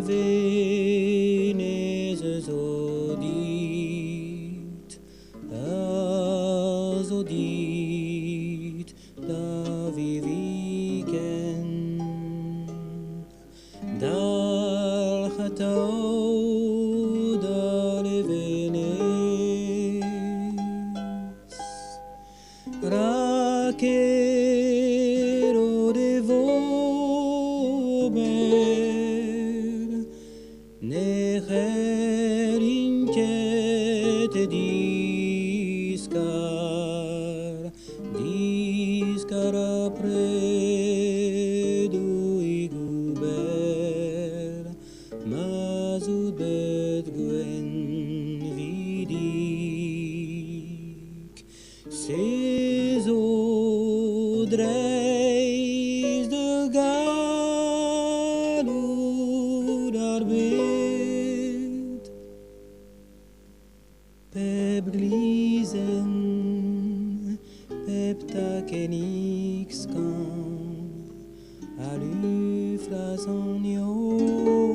Levenez zo dit, da viviken, dal chatau da Levenez, rakero de vober, necher inket diskar apredu iguber, mazut bet gwen vidik, Sonerezh de galou d'arbet, pep glizen, pep takenik skan, alu flasan yor,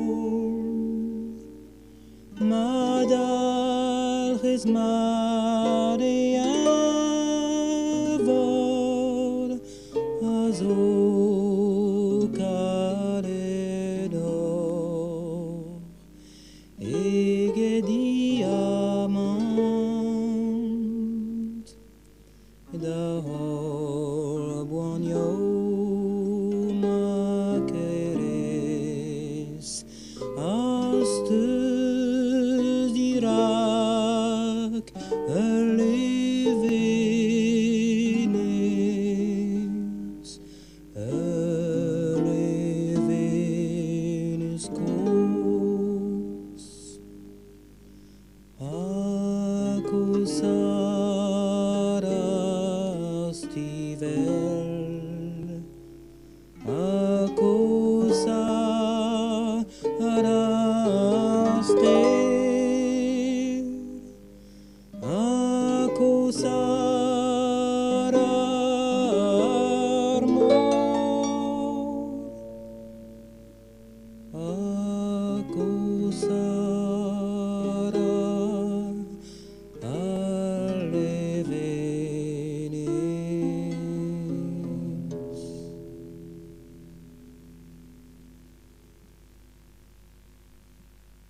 madal ches mare avor, azo karedor, ege diamant, da hor buonio makeres, astez dirak Levenez,